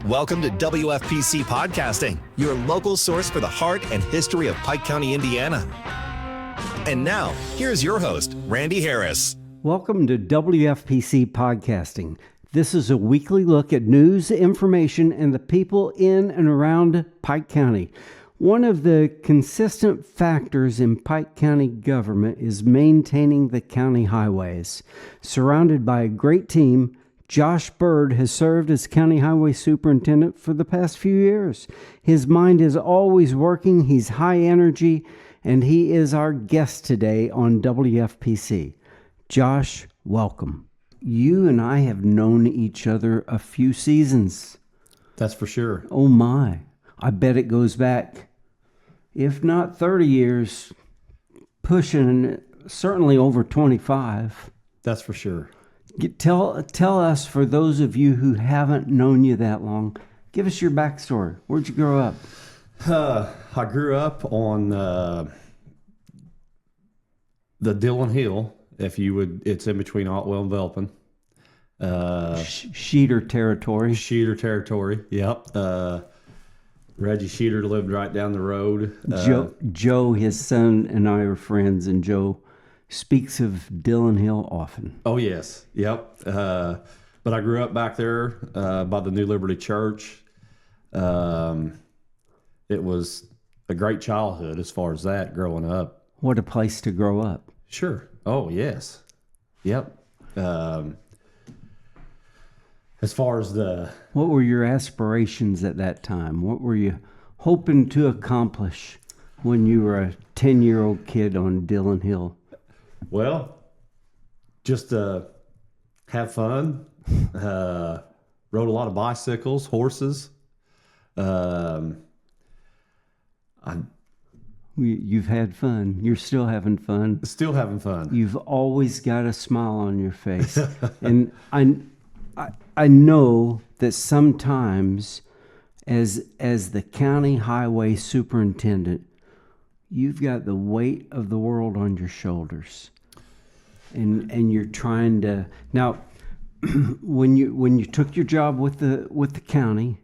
Welcome to WFPC Podcasting, your local source for the heart and history of Pike County, Indiana. And now, here's your host, Randy Harris. Welcome to WFPC Podcasting. This is a weekly look at news, information, and the people in and around Pike County. One of the consistent factors in Pike County government is maintaining the county highways. Surrounded by a great team, Josh Byrd has served as County Highway Superintendent for the past few years. His mind is always working, he's high energy, and he is our guest today on WFPC. Josh, welcome. You and I have known each other a few seasons. That's for sure. Oh my, I bet it goes back, if not 30 years, pushing certainly over 25. That's for sure. Tell us, for those of you who haven't known you that long, give us your backstory. Where'd you grow up? I grew up on the Dillon Hill, if you would. It's in between Otwell and Velpen. Sheeter territory. Sheeter territory, yep. Reggie Sheeter lived right down the road. Joe, his son, and I are friends, and Joe speaks of Dillon Hill often. Oh, yes. Yep. But I grew up back there by the New Liberty Church. It was a great childhood as far as that, growing up. What a place to grow up. Sure. Oh, yes. Yep. As far as What were your aspirations at that time? What were you hoping to accomplish when you were a 10-year-old kid on Dillon Hill? Well, just have fun. Rode a lot of bicycles, horses. You've had fun. You're still having fun. Still having fun. You've always got a smile on your face. And I know that sometimes as the county highway superintendent, you've got the weight of the world on your shoulders. And you're trying to now when you took your job with the county,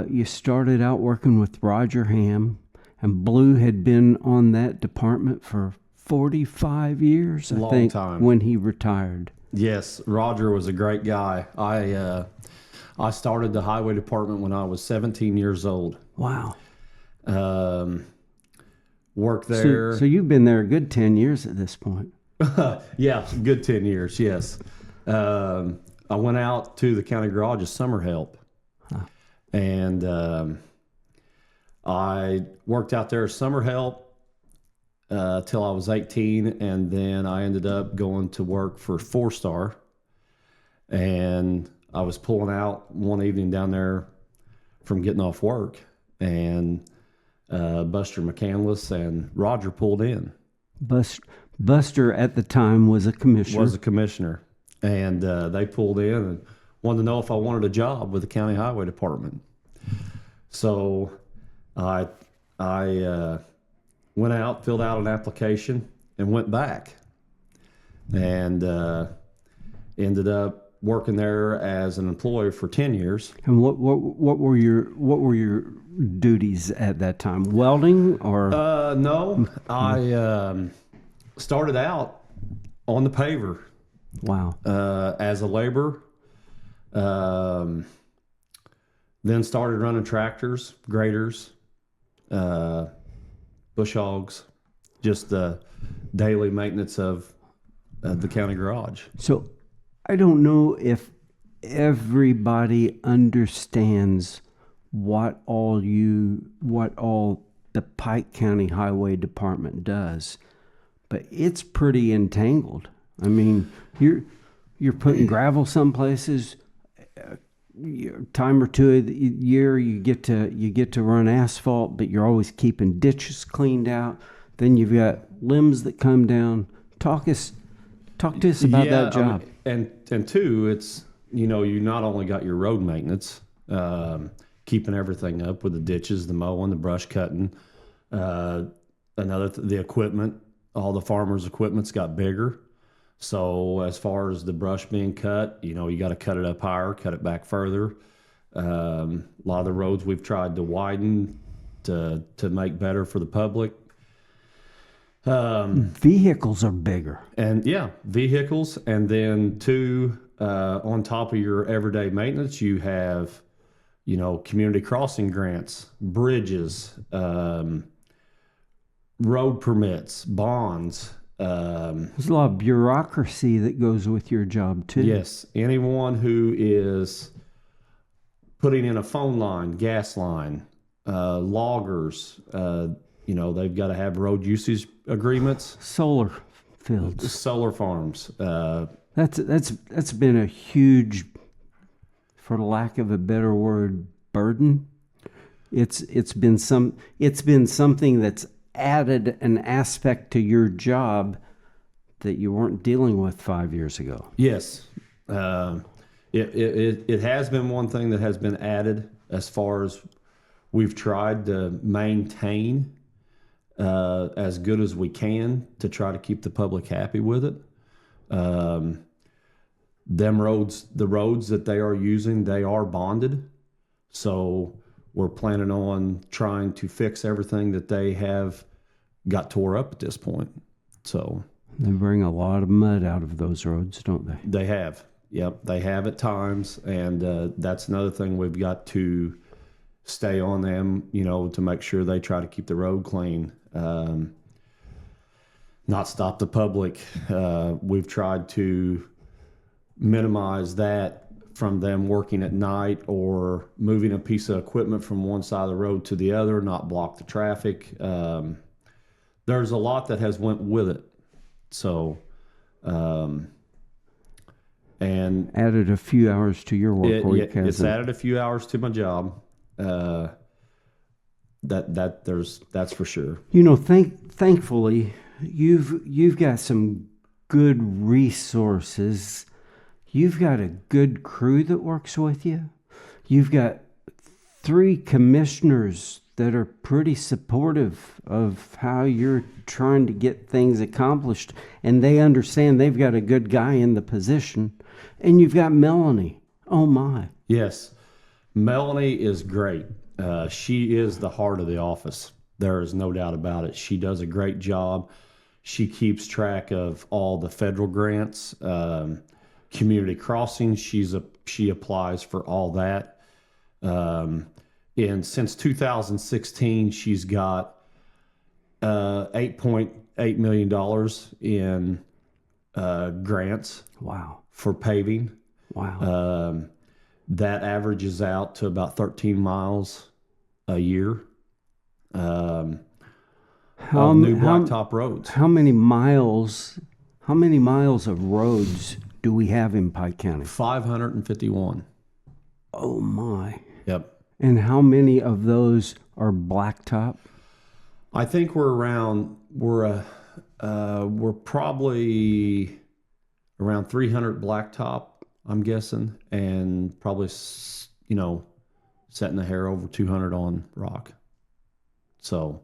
you started out working with Roger Ham, and Blue had been on that department for 45 years, I think, time. When he retired. Yes, Roger was a great guy. I started the highway department when I was 17 years old. Wow. Worked there. So you've been there a good 10 years at this point. Yeah, good 10 years, yes. I went out to the county garage as summer help. Huh. And I worked out there as summer help till I was 18, and then I ended up going to work for 4-Star. And I was pulling out one evening down there from getting off work, and Buster McCandless and Roger pulled in. Buster at the time was a commissioner. And they pulled in and wanted to know if I wanted a job with the county highway department. So I went out, filled out an application, and went back, and ended up working there as an employee for 10 years. And what were your duties at that time? Welding or? No, I started out on the paver. Wow. As a laborer. Then started running tractors, graders, bush hogs, just the daily maintenance of the county garage. So I don't know if everybody understands what all the Pike County Highway Department does, but it's pretty entangled. I mean, you're putting gravel some places. Time or two a year you get to run asphalt, but you're always keeping ditches cleaned out. Then you've got limbs that come down. Talk to us about that job. I mean, and two, it's you not only got your road maintenance, keeping everything up with the ditches, the mowing, the brush cutting, the equipment. All the farmers' equipment's got bigger. So as far as the brush being cut, you got to cut it up higher, cut it back further. A lot of the roads we've tried to widen to make better for the public. Vehicles are bigger. And vehicles. And then two, on top of your everyday maintenance, you have, community crossing grants, bridges, road permits, bonds. There's a lot of bureaucracy that goes with your job too. Yes. Anyone who is putting in a phone line, gas line, loggers, they've got to have road usage agreements. Solar fields. Solar farms. That's been a huge, for lack of a better word, burden. It's been something that's added an aspect to your job that you weren't dealing with 5 years ago. Yes. It has been one thing that has been added as far as we've tried to maintain as good as we can to try to keep the public happy with it. The roads that they are using, they are bonded. So we're planning on trying to fix everything that they have got tore up at this point. So they bring a lot of mud out of those roads, don't they? They have. Yep, they have at times. And that's another thing we've got to stay on them, to make sure they try to keep the road clean. Not stop the public. We've tried to minimize that from them working at night or moving a piece of equipment from one side of the road to the other, not block the traffic. There's a lot that has went with it. So, and added a few hours to your work week. It's added a few hours to my job. That's for sure. Thankfully, you've got some good resources. You've got a good crew that works with you. You've got 3 commissioners that are pretty supportive of how you're trying to get things accomplished, and they understand they've got a good guy in the position. And you've got Melanie. Oh my. Yes. Melanie is great. She is the heart of the office. There is no doubt about it. She does a great job. She keeps track of all the federal grants, community crossings. She applies for all that. And since 2016, she's got $8.8 million in grants. Wow. For paving. Wow. That averages out to about 13 miles a year. Of new blacktop roads. How many miles of roads do we have in Pike County? 551. Oh my. Yep. And how many of those are blacktop? I think we're probably around 300 blacktop, I'm guessing, and probably, setting the hair over 200 on rock. So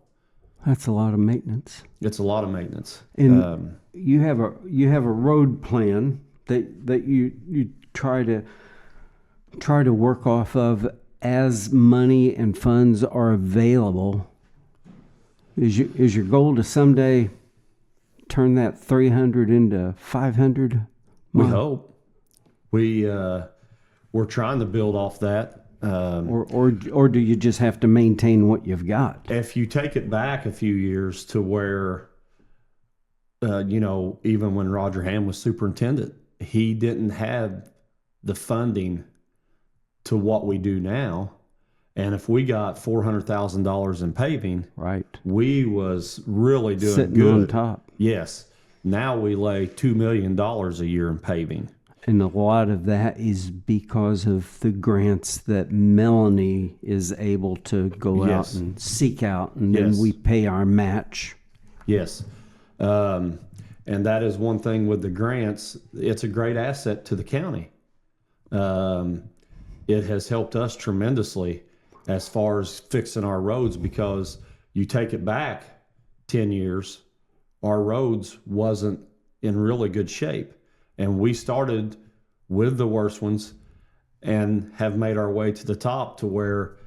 that's a lot of maintenance. It's a lot of maintenance. And you have a road plan that you try to work off of as money and funds are available. Is your goal to someday turn that 300 into 500? We hope. We're trying to build off that. Or do you just have to maintain what you've got? If you take it back a few years to where, even when Roger Ham was superintendent, he didn't have the funding to what we do now. And if we got $400,000 in paving, right, we was really doing sitting good on top. Yes. Now we lay $2 million a year in paving. And a lot of that is because of the grants that Melanie is able to go out and seek out, and then we pay our match. Yes. And that is one thing with the grants. It's a great asset to the county. It has helped us tremendously as far as fixing our roads, because you take it back 10 years, our roads wasn't in really good shape. And we started with the worst ones, and have made our way to the top to where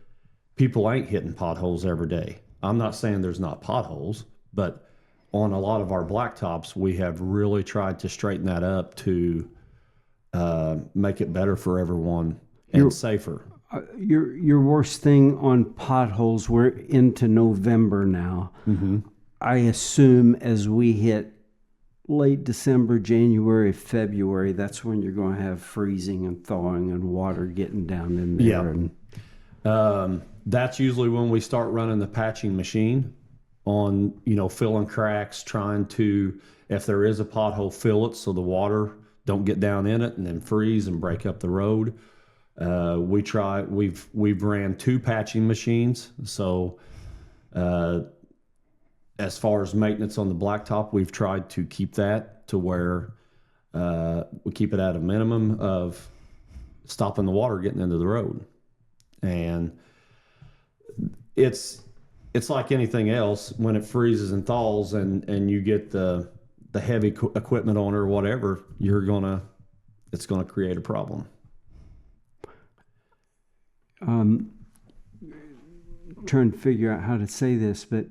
people ain't hitting potholes every day. I'm not saying there's not potholes, but on a lot of our blacktops, we have really tried to straighten that up to make it better for everyone and safer. Your worst thing on potholes, we're into November now. Mm-hmm. I assume as we hit late December, January, February, that's when you're going to have freezing and thawing and water getting down in there. Yeah. That's usually when we start running the patching machine on, filling cracks, trying to, if there is a pothole, fill it so the water don't get down in it and then freeze and break up the road. We've ran 2 patching machines. So, as far as maintenance on the blacktop, we've tried to keep that to where we keep it at a minimum of stopping the water getting into the road. And it's like anything else. When it freezes and thaws and you get the heavy equipment on or whatever, it's gonna create a problem. Trying to figure out how to say this, but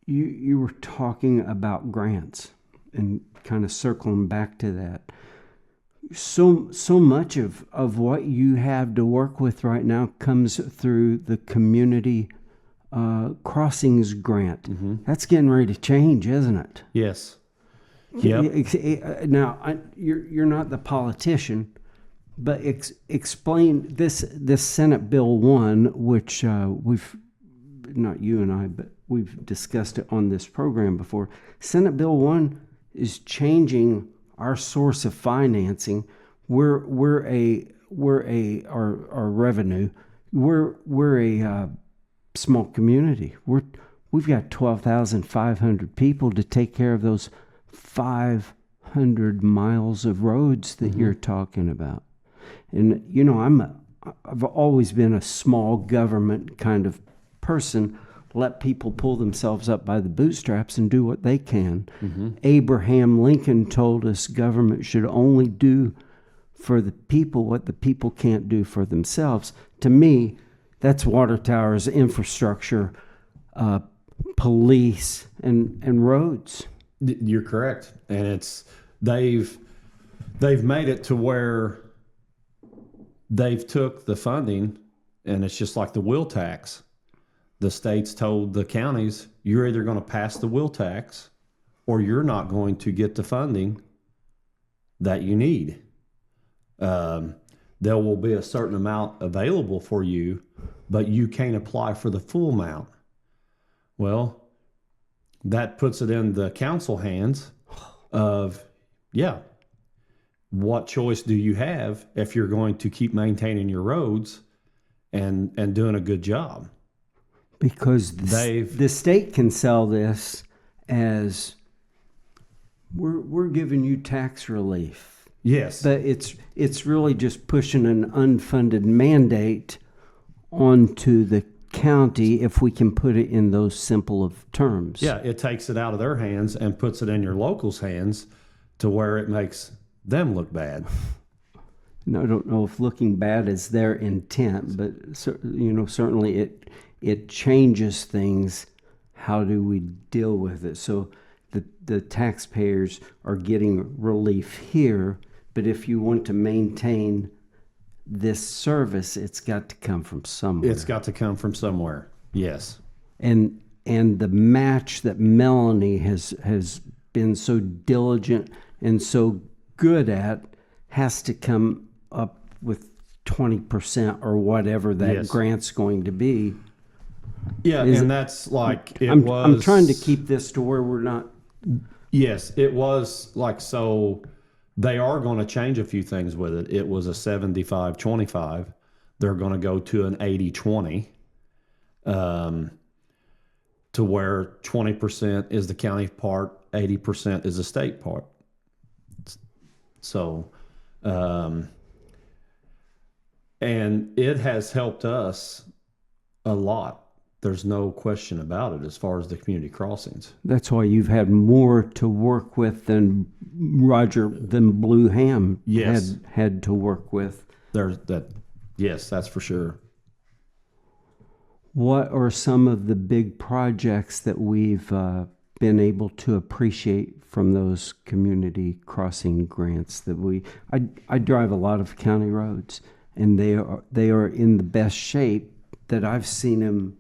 you were talking about grants and kind of circling back to that. So much of what you have to work with right now comes through the community crossings grant. Mm-hmm. That's getting ready to change, isn't it? Yes. Yep. Now, you're not the politician, but explain this Senate Bill 1, which we've, not you and I, but we've discussed it on this program before. Senate Bill 1 is changing our source of financing. Our revenue. We're a small community. We've got 12,500 people to take care of those 500 miles of roads that you're talking about. And I've always been a small government kind of person. Let people pull themselves up by the bootstraps and do what they can. Mm-hmm. Abraham Lincoln told us government should only do for the people what the people can't do for themselves. To me, that's water towers, infrastructure, police, and roads. You're correct, and they've made it to where they've took the funding, and it's just like the wheel tax. The states told the counties, you're either going to pass the wheel tax or you're not going to get the funding that you need. There will be a certain amount available for you, but you can't apply for the full amount. Well, that puts it in the council hands of, what choice do you have if you're going to keep maintaining your roads and doing a good job? Because the state can sell this as we're giving you tax relief. Yes. But it's really just pushing an unfunded mandate onto the county, if we can put it in those simple of terms. Yeah, it takes it out of their hands and puts it in your locals' hands to where it makes them look bad. And I don't know if looking bad is their intent, but certainly it changes things. How do we deal with it? So the taxpayers are getting relief here, but if you want to maintain this service, it's got to come from somewhere. It's got to come from somewhere. Yes. And the match that Melanie has been so diligent and so good at has to come up with 20% or whatever that grant's going to be. Yeah, that's like I'm trying to keep this to where we're not. Yes, it was like, so they are going to change a few things with it. It was a 75-25. They're going to go to an 80-20, to where 20% is the county part, 80% is the state part. So, and it has helped us a lot there's no question about it as far as the community crossings. That's why you've had more to work with than Blue Ham Yes. had to work with. Yes, that's for sure. What are some of the big projects that we've been able to appreciate from those community crossing grants that I drive a lot of county roads, and they are in the best shape that I've seen them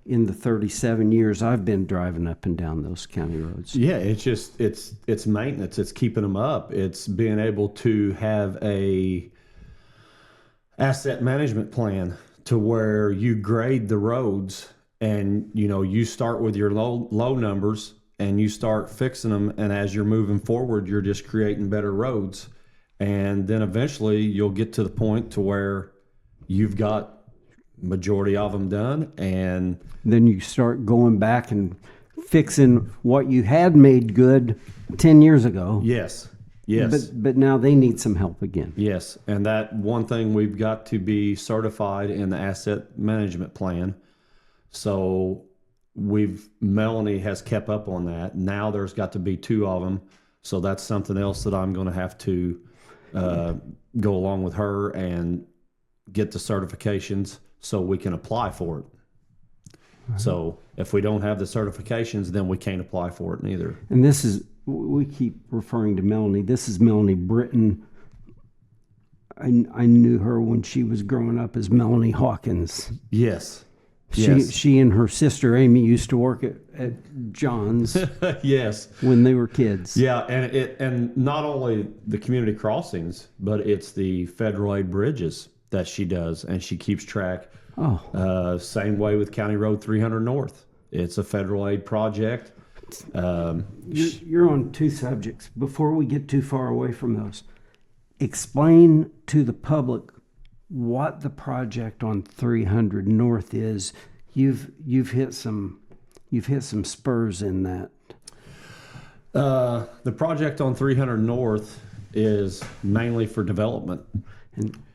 in the 37 years I've been driving up and down those county roads. Yeah, it's maintenance, it's keeping them up, it's being able to have a asset management plan to where you grade the roads, and you start with your low numbers and you start fixing them, and as you're moving forward, you're just creating better roads, and then eventually you'll get to the point to where you've got majority of them done, and then you start going back and fixing what you had made good 10 years ago. Yes. But now they need some help again. Yes, and that one thing, we've got to be certified in the asset management plan. So Melanie has kept up on that. Now there's got to be 2 of them. So that's something else that I'm going to have to go along with her and get the certifications so we can apply for it. Mm-hmm. So if we don't have the certifications, then we can't apply for it neither. And this is, we keep referring to Melanie. This is Melanie Britton. I knew her when she was growing up as Melanie Hawkins. Yes. She and her sister Amy used to work at John's. Yes. When they were kids. Yeah, and not only the community crossings, but it's the federal aid bridges that she does, and she keeps track. Oh. Same way with County Road 300 North. It's a federal aid project. You're on 2 subjects. Before we get too far away from those, explain to the public what the project on 300 North is. You've hit some spurs in that. The project on 300 North is mainly for development.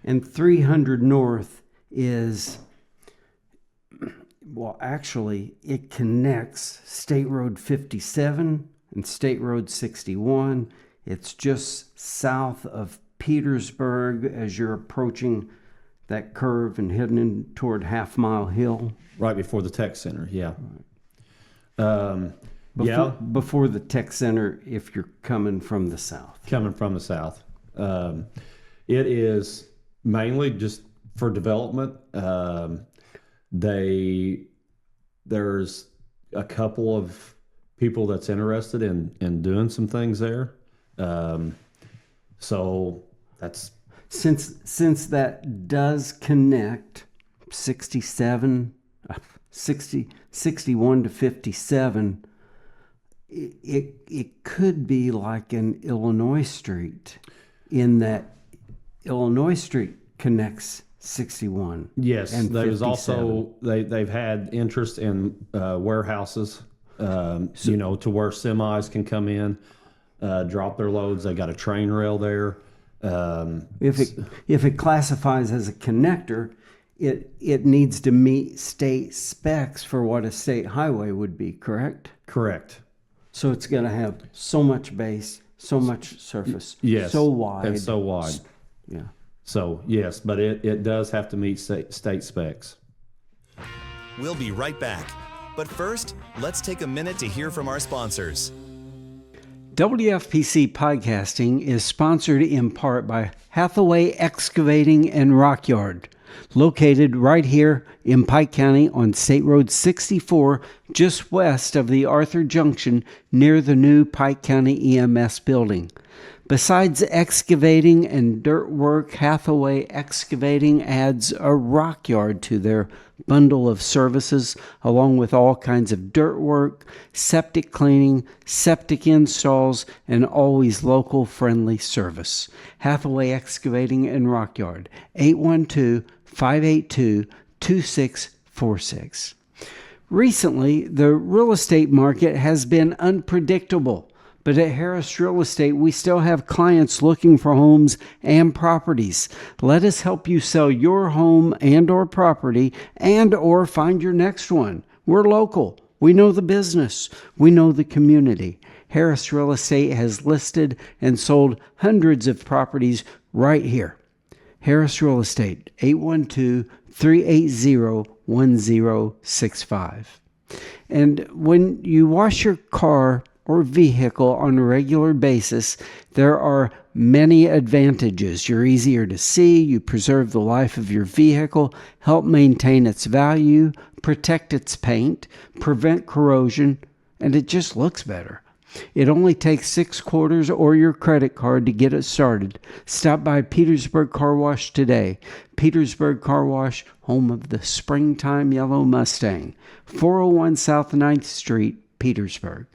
And 300 North is, well, actually, it connects State Road 57 and State Road 61. It's just south of Petersburg as you're approaching that curve and heading in toward Half Mile Hill. Right before the tech center, yeah. Before the tech center, if you're coming from the south. Coming from the south. It is mainly just for development. There's a couple of people that's interested in doing some things there. So that's... Since that does connect 61 to 57, it could be like an Illinois Street, in that Illinois Street connects 61. Yes, and there's also they've had interest in warehouses, to where semis can come in, drop their loads. They got a train rail there. If it classifies as a connector, it needs to meet state specs for what a state highway would be, correct? Correct. So it's going to have so much base, so much surface, yes, so wide. And so wide. Yeah. So, yes, but it does have to meet state specs. We'll be right back. But first, let's take a minute to hear from our sponsors. WFPC Podcasting is sponsored in part by Hathaway Excavating and Rock Yard, located right here in Pike County on State Road 64, just west of the Arthur Junction near the new Pike County EMS building. Besides excavating and dirt work, Hathaway Excavating adds a rock yard to their bundle of services, along with all kinds of dirt work, septic cleaning, septic installs, and always local friendly service. Hathaway Excavating and Rock Yard, 812-582-2646. Recently, the real estate market has been unpredictable, But at Harris Real Estate, we still have clients looking for homes and properties. Let us help you sell your home and or property and or find your next one. We're local. We know the business. We know the community. Harris Real Estate has listed and sold hundreds of properties right here. Harris Real Estate, 812-380-1065. And when you wash your car or vehicle on a regular basis, there are many advantages. You're easier to see, you preserve the life of your vehicle, help maintain its value, protect its paint, prevent corrosion, and it just looks better. It only takes 6 quarters or your credit card to get it started. Stop by Petersburg Car Wash today. Petersburg Car Wash, home of the springtime yellow Mustang. 401 South 9th Street, Petersburg.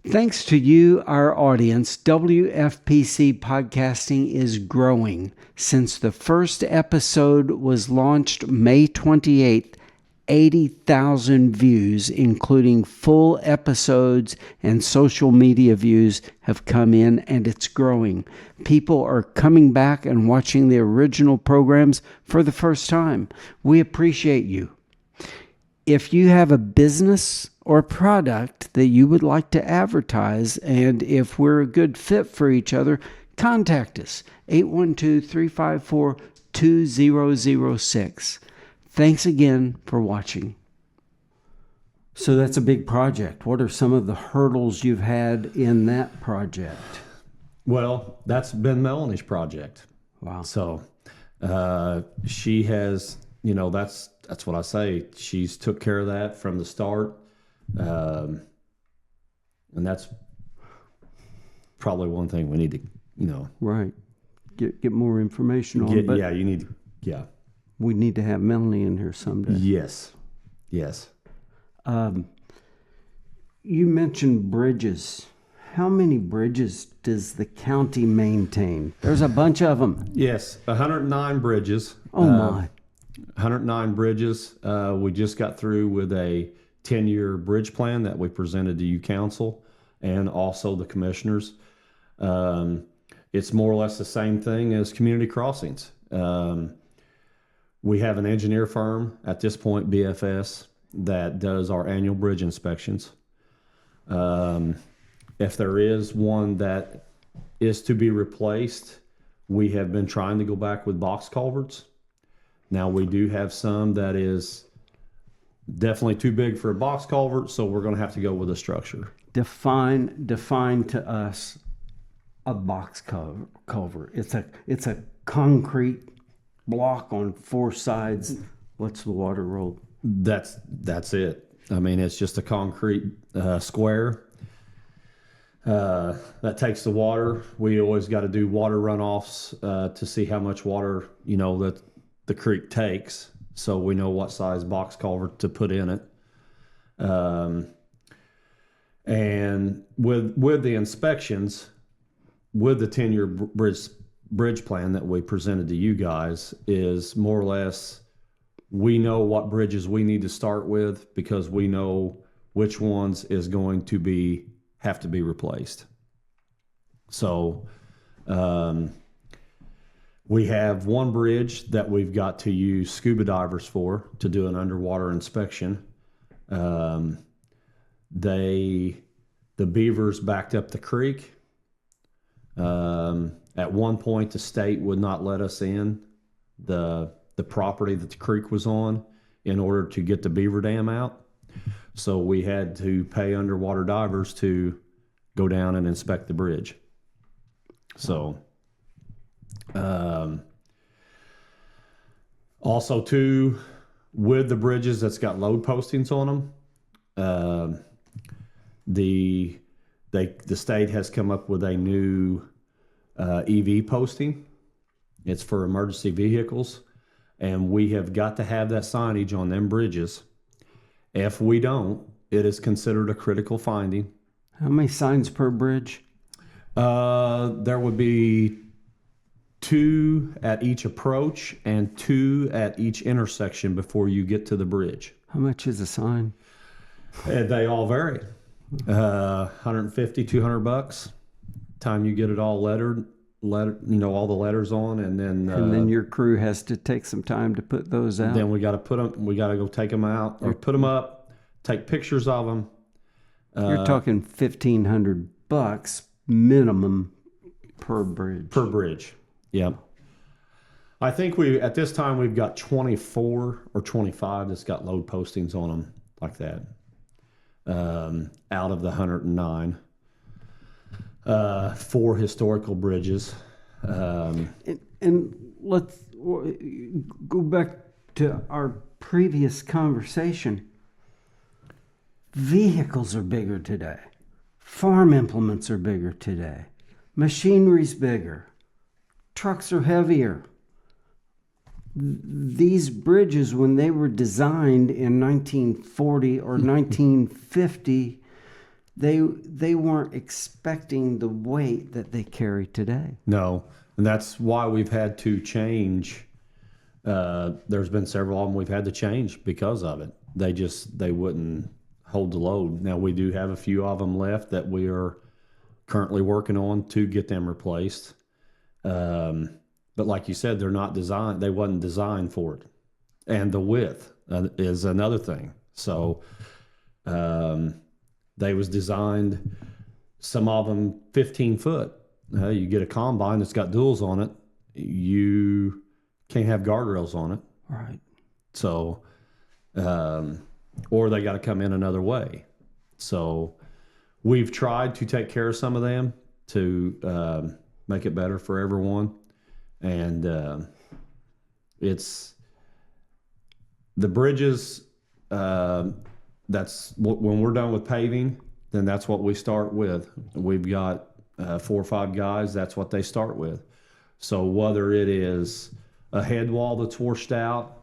Thanks to you, our audience, WFPC Podcasting is growing. Since the first episode was launched May 28th, 80,000 views, including full episodes and social media views, have come in, and it's growing. People are coming back and watching the original programs for the first time. We appreciate you. If you have a business or product that you would like to advertise, and if we're a good fit for each other, contact us, 812-354-2006. Thanks again for watching. So that's a big project. What are some of the hurdles you've had in that project? Well, that's been Melanie's project. Wow. So she has, that's what I say. She's took care of that from the start. And that's probably one thing we need to, Right. Get more information on. We need to have Melanie in here someday. Yes. You mentioned bridges. How many bridges does the county maintain? There's a bunch of them. Yes, 109 bridges. Oh, my. 109 bridges. We just got through with a 10-year bridge plan that we presented to you, council, and also the commissioners. It's more or less the same thing as community crossings. We have an engineer firm at this point, BFS, that does our annual bridge inspections. If there is one that is to be replaced, we have been trying to go back with box culverts. Now we do have some that is definitely too big for a box culvert, so we're going to have to go with a structure. Define to us a box culvert. It's a concrete block on 4 sides. What's the water road? That's it. I mean, it's just a concrete square that takes the water. We always got to do water runoffs to see how much water that the creek takes, so we know what size box culvert to put in it. And with the inspections, with the 10-year bridge plan that we presented to you guys, is more or less we know what bridges we need to start with because we know which ones is going to have to be replaced. So we have one bridge that we've got to use scuba divers for to do an underwater inspection. The beavers backed up the creek. At one point, the state would not let us in the property that the creek was on in order to get the beaver dam out. So we had to pay underwater divers to go down and inspect the bridge. So, also too, with the bridges that's got load postings on them, the state has come up with a new EV posting. It's for emergency vehicles, and we have got to have that signage on them bridges. If we don't, it is considered a critical finding. How many signs per bridge? There would be 2 at each approach and 2 at each intersection before you get to the bridge. How much is a sign? And they all vary. 150, $200. Time you get it all lettered, all the letters on, and then your crew has to take some time to put those out. Then we got to go take them out or put them up, take pictures of them. You're talking $1,500 minimum per bridge. Per bridge, yeah. I think at this time we've got 24 or 25 that's got load postings on them like that. Out of the 109, 4 historical bridges. And let's go back to our previous conversation. Vehicles are bigger today. Farm implements are bigger today. Machinery's bigger. Trucks are heavier. These bridges, when they were designed in 1940 or 1950, they weren't expecting the weight that they carry today. No, and that's why we've had to change. There's been several of them we've had to change because of it. They wouldn't hold the load. Now, we do have a few of them left that we are currently working on to get them replaced. But like you said, they're not designed. They wasn't designed for it, and the width is another thing. So they was designed. Some of them 15 foot. You get a combine that's got duals on it. You can't have guardrails on it. Right. So, or they got to come in another way. So we've tried to take care of some of them to make it better for everyone. And it's the bridges. That's when we're done with paving, then that's what we start with. We've got 4 or 5 guys. That's what they start with. So whether it is a head wall that's washed out,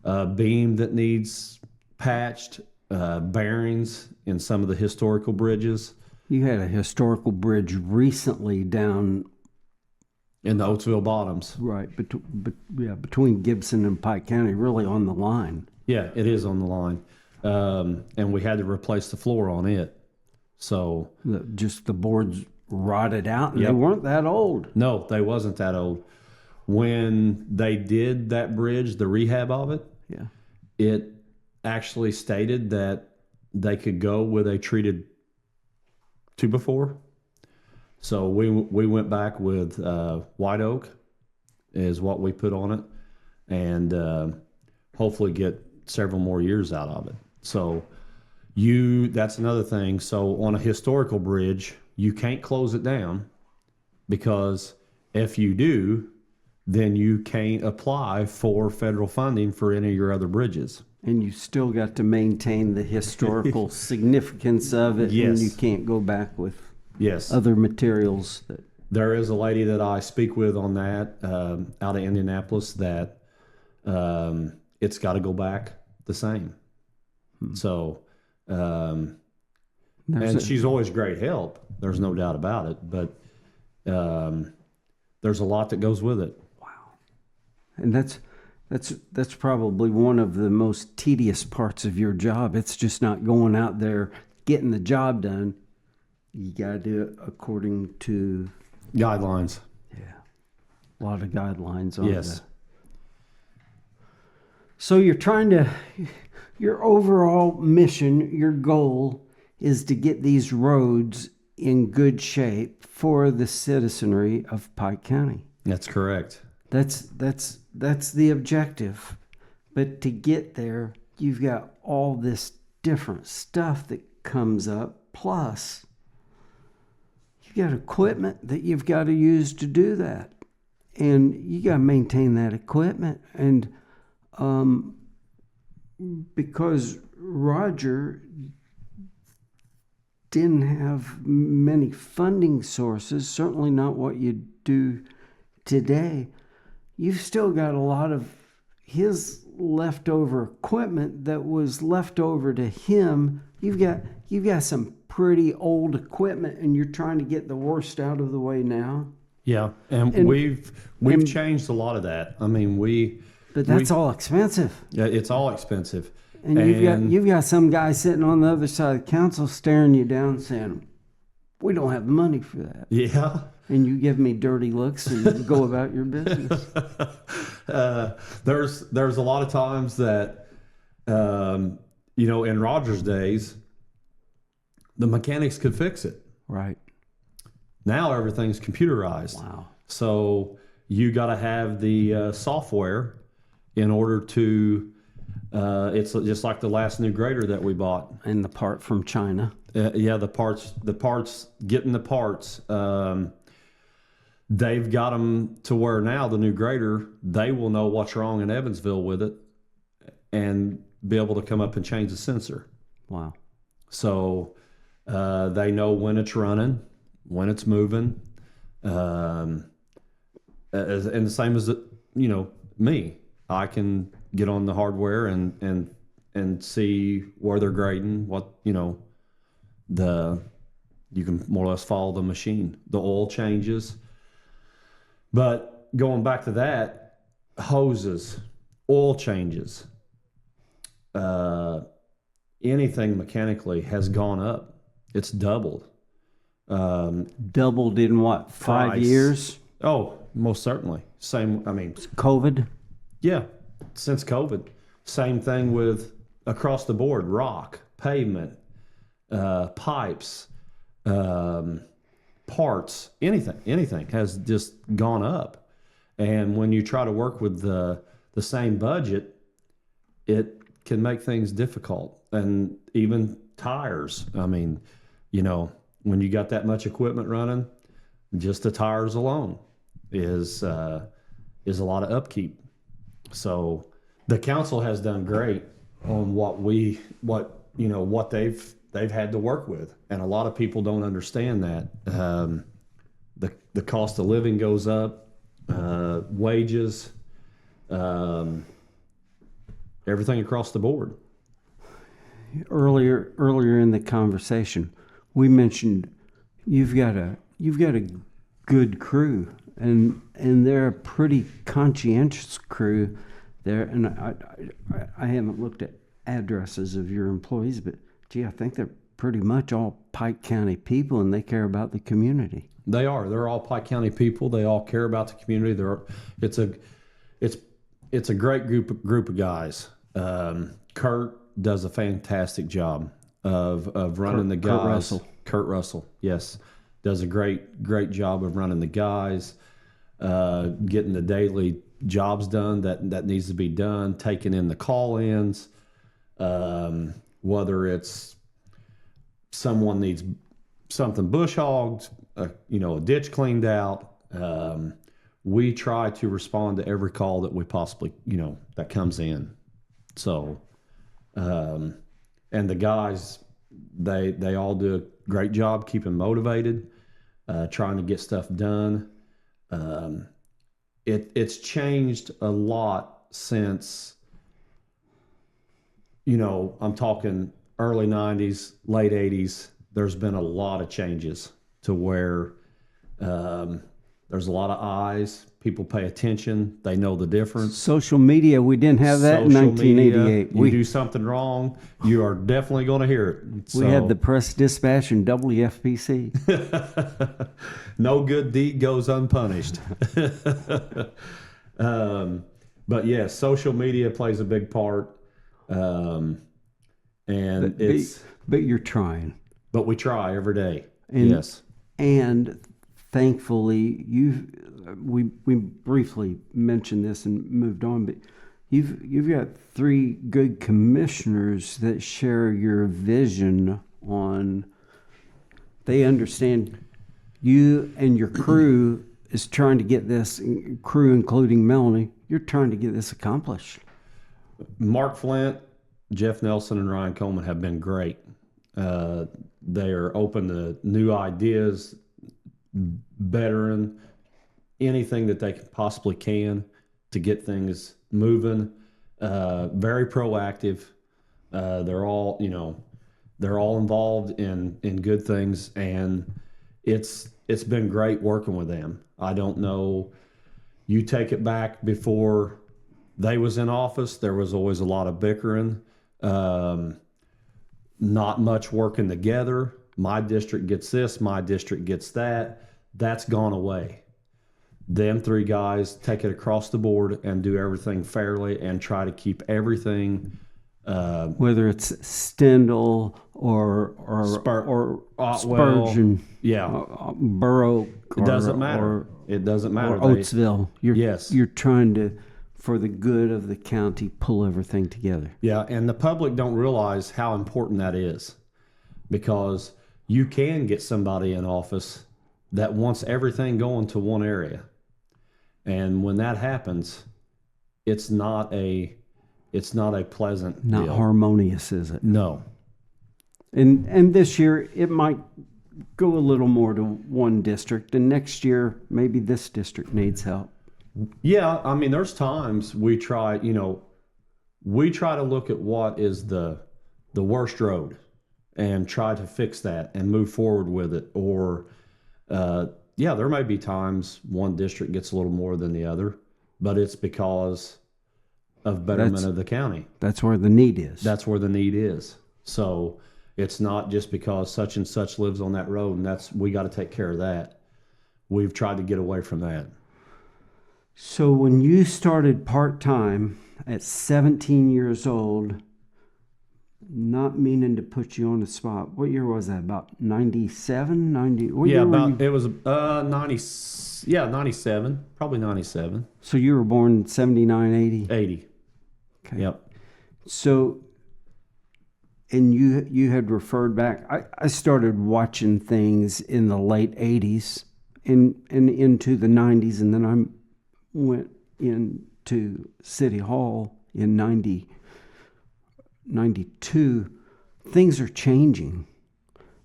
a beam that needs patched, bearings in some of the historical bridges. You had a historical bridge recently down in the Oatsville Bottoms. Right, between Gibson and Pike County, really on the line. Yeah, it is on the line. And we had to replace the floor on it. So just the boards rotted out, and They weren't that old. No, they wasn't that old. When they did that bridge, the rehab of it, it actually stated that they could go with a treated 2x4. So we went back with white oak is what we put on it, and hopefully get several more years out of it. So that's another thing. So on a historical bridge, you can't close it down, because if you do, then you can't apply for federal funding for any of your other bridges. And you still got to maintain the historical significance of it. Yes. And you can't go back with Yes. other materials. There is a lady that I speak with on that out of Indianapolis that it's got to go back the same. So, and she's always great help. There's no doubt about it. But there's a lot that goes with it. Wow. And that's probably one of the most tedious parts of your job. It's just not going out there getting the job done. You got to do it according to guidelines. Yeah. A lot of guidelines on Yes. that. So your overall mission, your goal is to get these roads in good shape for the citizenry of Pike County. That's correct. That's the objective. But to get there, you've got all this different stuff that comes up, plus you got equipment that you've got to use to do that, and you got to maintain that equipment. And because Roger didn't have many funding sources, certainly not what you do today, you've still got a lot of his leftover equipment that was left over to him. You've got some pretty old equipment, and you're trying to get the worst out of the way now. Yeah, and we've changed a lot of that. I mean, but that's all expensive. Yeah, it's all expensive. And you've got some guy sitting on the other side of the council staring you down saying, we don't have money for that. Yeah. And you give me dirty looks and you go about your business. There's a lot of times that, in Roger's days, the mechanics could fix it. Right. Now everything's computerized. Wow. So you got to have the software in order to, it's just like the last new grader that we bought. And the part from China. The parts, getting the parts. They've got them to where now the new grader, they will know what's wrong in Evansville with it and be able to come up and change the sensor. Wow. So they know when it's running, when it's moving. And the same as, me. I can get on the hardware and see where they're grading, what, you can more or less follow the machine. The oil changes. But going back to that, hoses, oil changes, anything mechanically has gone up. It's doubled. Doubled in what, 5 Price. years? Oh, most certainly. COVID? Yeah, since COVID. Same thing with across the board, rock, pavement, pipes, parts, anything has just gone up. And when you try to work with the same budget, it can make things difficult. And even tires. When you got that much equipment running, just the tires alone is a lot of upkeep. So the council has done great on what they've had to work with, and a lot of people don't understand that. The cost of living goes up, wages, everything across the board. Earlier in the conversation, we mentioned you've got a good crew, and they're a pretty conscientious crew there. And I haven't looked at addresses of your employees, but gee, I think they're pretty much all Pike County people, and they care about the community. They are. They're all Pike County people. They all care about the community. It's a great group of guys. Kurt does a fantastic job of running the guys. Kurt Russell, yes, does a great job of running the guys, getting the daily jobs done that needs to be done, taking in the call-ins, whether it's someone needs something bush hogged, a ditch cleaned out. We try to respond to every call that we possibly, that comes in. So, and the guys, they all do a great job keeping motivated, trying to get stuff done. It's changed a lot since, I'm talking early 90s, late 80s. There's been a lot of changes to where there's a lot of eyes. People pay attention. They know the difference. Social media, we didn't have that in 1988. You do something wrong, you are definitely going to hear it. We had the Press Dispatch and WFPC. No good deed goes unpunished. But yes, social media plays a big part. But you're trying. But we try every day. Yes. And thankfully, we briefly mentioned this and moved on, but you've got 3 good commissioners that share your vision on. They understand you and your crew is trying to get this crew, including Melanie. You're trying to get this accomplished. Mark Flint, Jeff Nelson, and Ryan Coleman have been great. They are open to new ideas, bettering anything that they possibly can to get things moving. Very proactive. They're all involved in good things, and it's been great working with them. I don't know. You take it back before they was in office, there was always a lot of bickering. not much working together. My district gets this, my district gets that. That's gone away. Them three guys take it across the board and do everything fairly and try to keep everything. Whether it's Stendhal or Spurgeon, Borough, it doesn't matter. It doesn't matter. Or Oatsville. Yes, you're trying to, for the good of the county, pull everything together. Yeah, and the public don't realize how important that is, because you can get somebody in office that wants everything going to one area, and when that happens, it's not a pleasant not deal. Harmonious, is it? No. And this year it might go a little more to one district, and next year maybe this district needs help. Yeah, I mean, there's times we try to look at what is the worst road and try to fix that and move forward with it. Or, there may be times one district gets a little more than the other, but it's because of betterment of the county. That's where the need is. That's where the need is. So it's not just because such and such lives on that road and we got to take care of that. We've tried to get away from that. So when you started part-time at 17 years old, not meaning to put you on the spot, what year was that? About 97, 90? It was 97, probably 97. So you were born 79, 80? 80. Okay. Yep. So, and you had referred back, I started watching things in the late 80s and into the 90s, and then I went into City Hall in 92. Things are changing,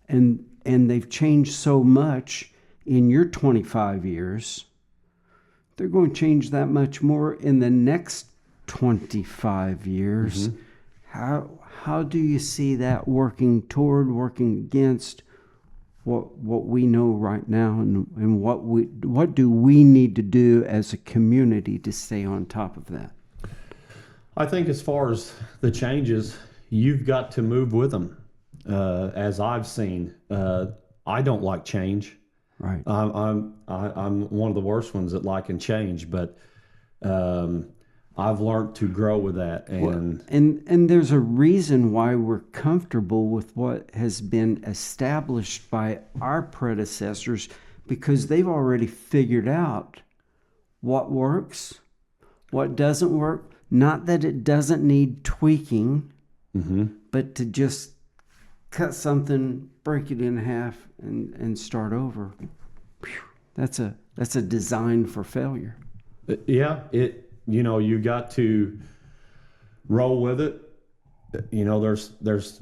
and they've changed so much in your 25 years. They're going to change that much more in the next 25 years. Mm-hmm. How do you see that working against what we know right now, and what do we need to do as a community to stay on top of that? I think as far as the changes, you've got to move with them. As I've seen, I don't like change. Right. I'm one of the worst ones at liking change, but I've learned to grow with that. And there's a reason why we're comfortable with what has been established by our predecessors, because they've already figured out what works, what doesn't work. Not that it doesn't need tweaking, mm-hmm. but to just cut something, break it in half, and start over. That's a design for failure. Yeah, you got to roll with it. There's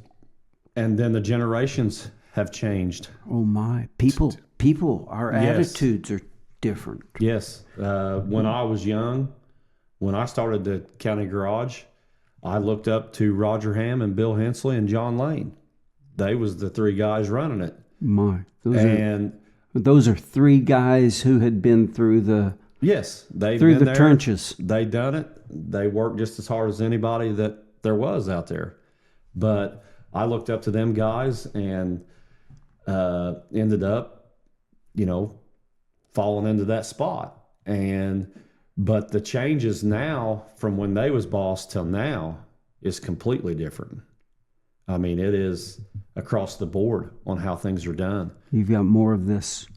and then the generations have changed. Oh my, people, our attitudes are different. Yes. When I was young, when I started the county garage, I looked up to Roger Ham and Bill Hensley and John Lane. They was the three guys running it. Those are three guys who had been through the trenches. They done it. They worked just as hard as anybody that there was out there. But I looked up to them guys and ended up, falling into that spot. But the changes now from when they was boss till now is completely different. I mean, it is across the board on how things are done. You've got more of this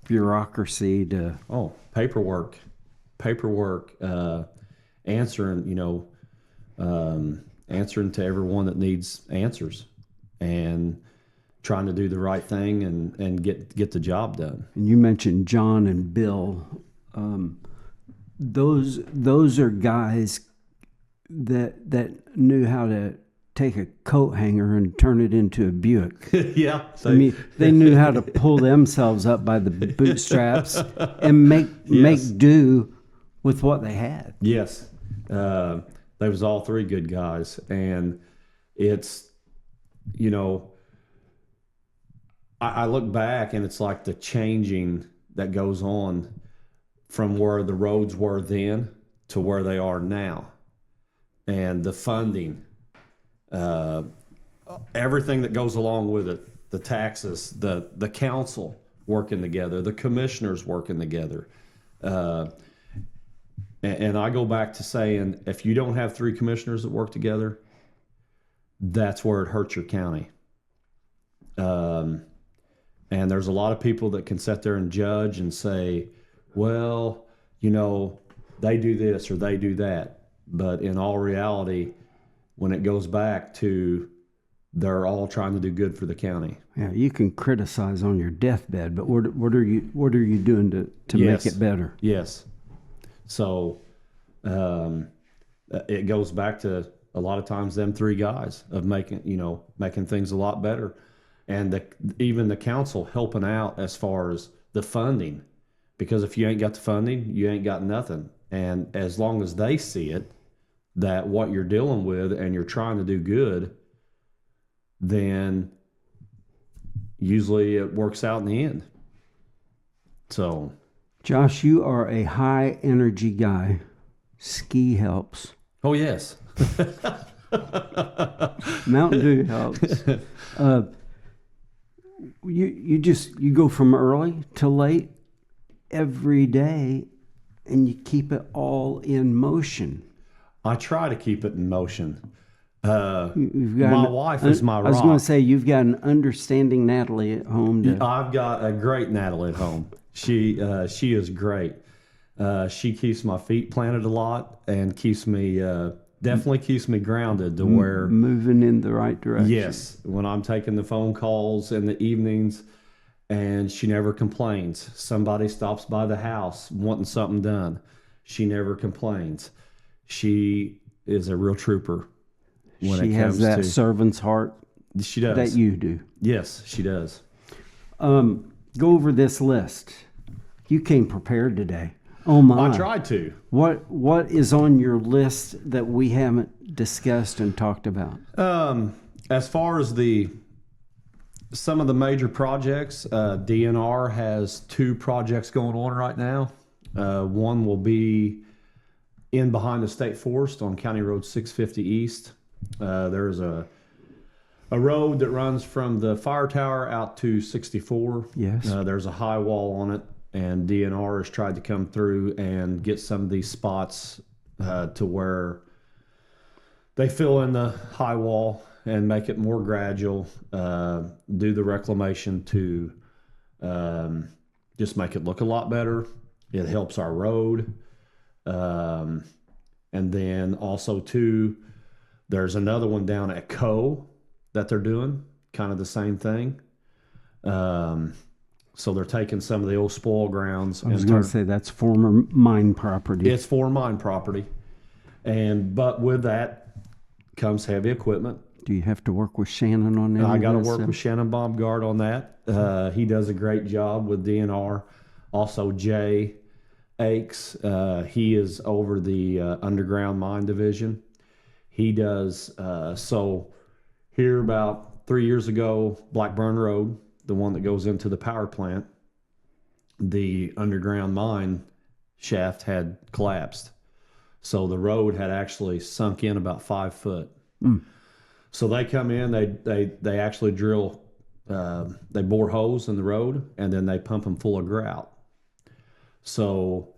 bureaucracy to... paperwork, answering, answering to everyone that needs answers, and trying to do the right thing and get the job done. And you mentioned John and Bill. Those are guys that knew how to take a coat hanger and turn it into a Buick. Yeah. They knew how to pull themselves up by the bootstraps and make do with what they had. Yes. They was all three good guys. And it's, I look back and it's like the changing that goes on from where the roads were then to where they are now. And the funding. everything that goes along with it, the taxes, the council working together, the commissioners working together. And I go back to saying, if you don't have 3 commissioners that work together, that's where it hurts your county. And there's a lot of people that can sit there and judge and say, well, you know, they do this or they do that. But in all reality, when it goes back to they're all trying to do good for the county. Yeah, you can criticize on your deathbed, but what are you doing to Yes. make it better? Yes. So it goes back to a lot of times them 3 guys of making things a lot better, and even the council helping out as far as the funding, because if you ain't got the funding, you ain't got nothing. And as long as they see it, that what you're dealing with and you're trying to do good, then usually it works out in the end. So, Josh, you are a high energy guy. Ski helps. oh yes. Mountain Dew helps. You go from early to late every day, and you keep it all in motion. I try to keep it in motion. You've got My wife is my I was rock. going to say, you've got an understanding Natalie at home. I've got a great Natalie at home. She is great. She keeps my feet planted a lot and keeps me definitely keeps me grounded to where moving in the right direction. yes, when I'm taking the phone calls in the evenings, and she never complains. Somebody stops by the house wanting something done, she never complains. She is a real trooper when She it has comes that to servant's heart she does. that you do. Yes, she does. Go over this list. You came prepared today. Oh my! I tried to. What is on your list that we haven't discussed and talked about? As far as some of the major projects, DNR has 2 projects going on right now. One will be in behind the state forest on County Road 650 East. There's a road that runs from the fire tower out to 64. Yes. There's a high wall on it, and DNR has tried to come through and get some of these spots to where they fill in the high wall and make it more gradual, do the reclamation to just make it look a lot better. It helps our road. And then also too, there's another one down at Co that they're doing, kind of the same thing. So they're taking some of the old spoil grounds. I was going to say that's former mine property. It's for mine property. But with that comes heavy equipment. Do you have to work with Shannon on that? I got to work with Shannon Baumgart on that. He does a great job with DNR. Also, Jay Aches, he is over the underground mine division. He does, so here about 3 years ago, Blackburn Road, the one that goes into the power plant, the underground mine shaft had collapsed. So the road had actually sunk in about 5 foot. So they come in, they actually drill, they bore holes in the road, and then they pump them full of grout. So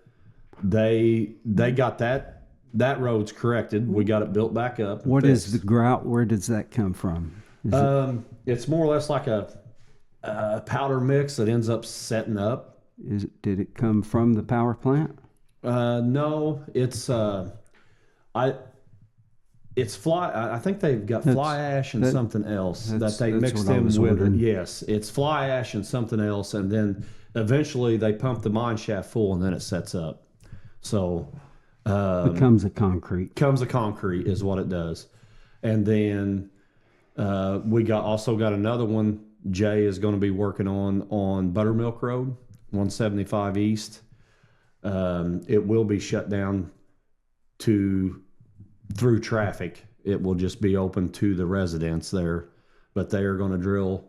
they got that road's corrected. We got it built back up. What is the grout? Where does that come from? It's more or less like a powder mix that ends up setting up. Did it come from the power plant? No, it's I think they've got fly ash and something else that they mixed in with it. Yes, it's fly ash and something else, and then eventually they pump the mine shaft full, and then it sets up. So becomes a concrete. Comes a concrete is what it does, and then we also got another one. Jay is going to be working on Buttermilk Road, 175 East. It will be shut down through traffic. It will just be open to the residents there, but they are going to drill,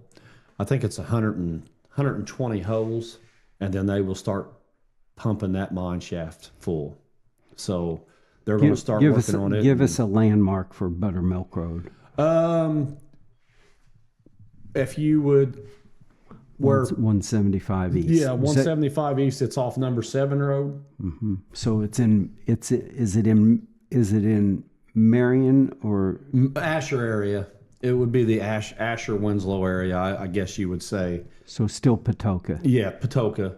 I think it's 120 holes, and then they will start pumping that mine shaft full. So they're going to start working on it. Give us a landmark for Buttermilk Road. If you would, where 175 east. Yeah, 175 east. It's off number 7 road. Mm-hmm. So is it in Marion or Asher area? It would be the Asher Winslow area, I guess you would say. So still Patoka. Yeah, Patoka.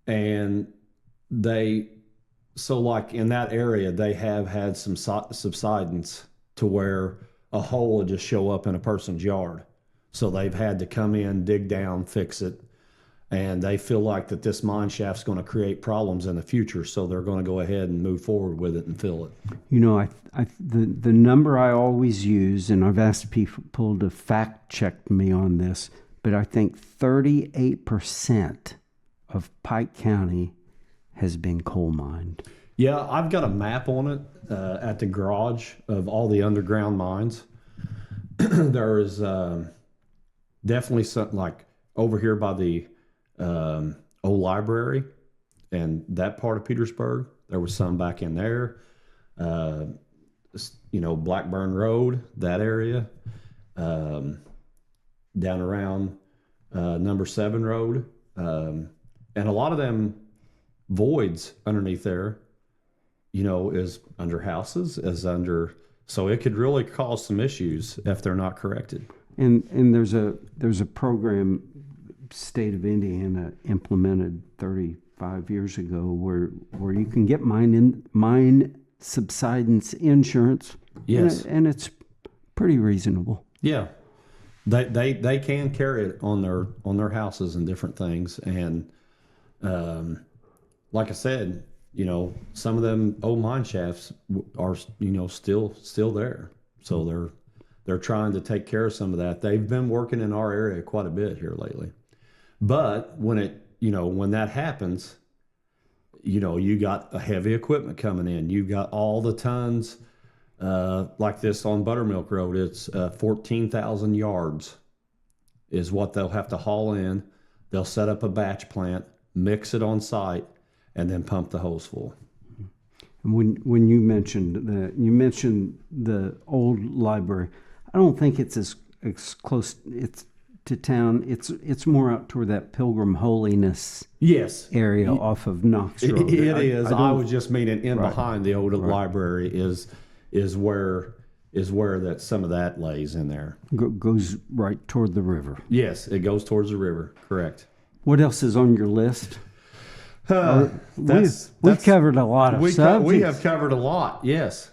And so like in that area, they have had some subsidence to where a hole would just show up in a person's yard. So they've had to come in, dig down, fix it. And they feel like that this mine shaft's going to create problems in the future. So they're going to go ahead and move forward with it and fill it. You know, the number I always use, and I've asked people to fact check me on this, but I think 38% of Pike County has been coal mined. Yeah, I've got a map on it at the garage of all the underground mines. There is definitely something like over here by the old library and that part of Petersburg. There was some back in there. Blackburn Road, that area. Down around number 7 road. And a lot of them voids underneath there, is under houses, so it could really cause some issues if they're not corrected. And there's a program state of Indiana implemented 35 years ago where you can get mine subsidence insurance. Yes, and it's pretty reasonable. Yeah, they can carry it on their houses and different things. And like I said, some of them old mine shafts are still there. So they're trying to take care of some of that. They've been working in our area quite a bit here lately. But when that happens, you got a heavy equipment coming in. You've got all the tons, like this on Buttermilk Road. It's 14,000 yards is what they'll have to haul in. They'll set up a batch plant, mix it on site, and then pump the hose full. When you mentioned the old library, I don't think it's as close to town. It's more out toward that Pilgrim Holiness area off of Knox Road. It is. I was just meaning behind the old library is where that some of that lays in there. Goes right toward the river. Yes, it goes towards the river. Correct. What else is on your list? We've covered a lot of subjects. We have covered a lot, yes.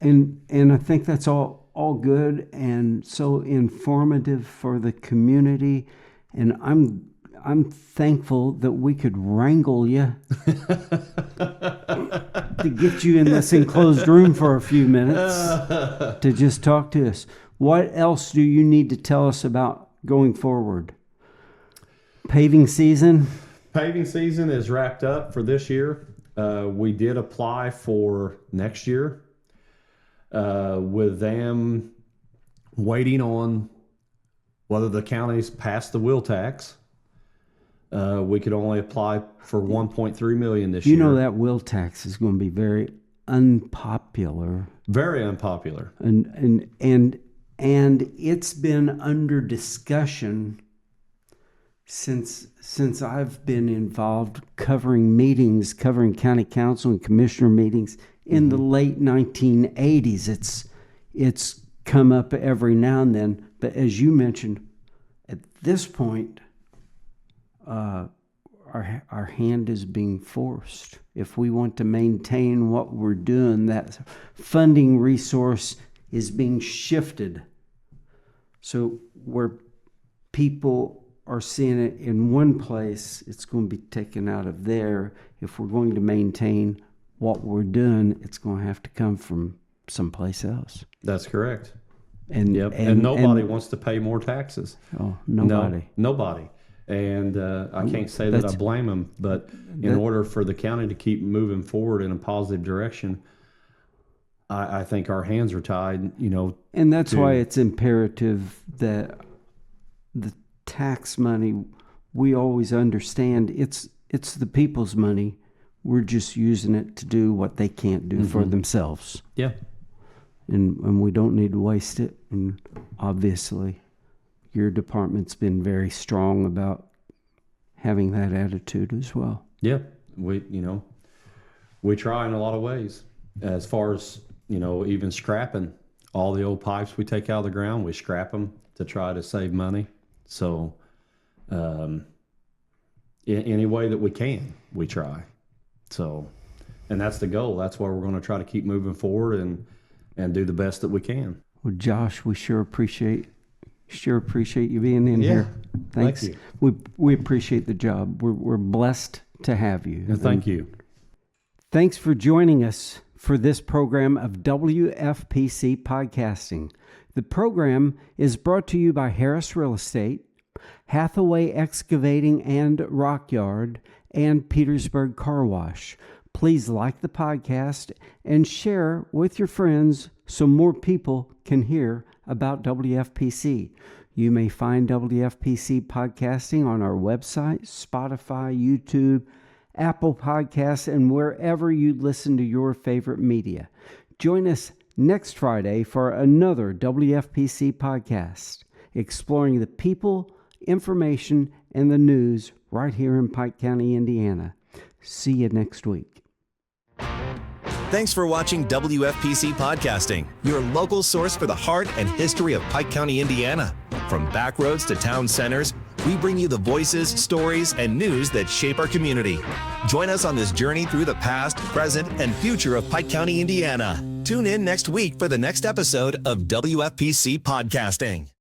And I think that's all good and so informative for the community. And I'm thankful that we could wrangle you to get you in this enclosed room for a few minutes to just talk to us. What else do you need to tell us about going forward? Paving season? Paving season is wrapped up for this year. We did apply for next year with them waiting on whether the counties passed the wheel tax. We could only apply for $1.3 million this year. You know that wheel tax is going to be very unpopular. Very unpopular. And it's been under discussion since I've been involved covering county council and commissioner meetings in the late 1980s. It's come up every now and then, but as you mentioned, at this point, our hand is being forced. If we want to maintain what we're doing, that funding resource is being shifted. So where people are seeing it in one place, it's going to be taken out of there. If we're going to maintain what we're doing, it's going to have to come from someplace else. That's correct. And nobody wants to pay more taxes. Oh, nobody. No, nobody. And I can't say that I blame them, but in order for the county to keep moving forward in a positive direction, I think our hands are tied, And that's why it's imperative that the tax money, we always understand it's the people's money. We're just using it to do what they can't do for themselves. Yeah. and we don't need to waste it. And obviously, your department's been very strong about having that attitude as well. Yeah, we try in a lot of ways. As far as, even scrapping all the old pipes we take out of the ground, we scrap them to try to save money. So in any way that we can, we try. So, and that's the goal. That's why we're going to try to keep moving forward and do the best that we can. Well, Josh, we sure appreciate you being in here. Thanks. Thank you. We appreciate the job. We're blessed to have you. And thank you. Thanks for joining us for this program of WFPC Podcasting. The program is brought to you by Harris Real Estate, Hathaway Excavating and Rock Yard, and Petersburg Car Wash. Please like the podcast and share with your friends so more people can hear about WFPC. You may find WFPC Podcasting on our website, Spotify, YouTube, Apple Podcasts, and wherever you listen to your favorite media. Join us next Friday for another WFPC podcast, exploring the people, information, and the news right here in Pike County, Indiana. See you next week. Thanks for watching WFPC Podcasting, your local source for the heart and history of Pike County, Indiana. From back roads to town centers, we bring you the voices, stories, and news that shape our community. Join us on this journey through the past, present, and future of Pike County, Indiana. Tune in next week for the next episode of WFPC Podcasting.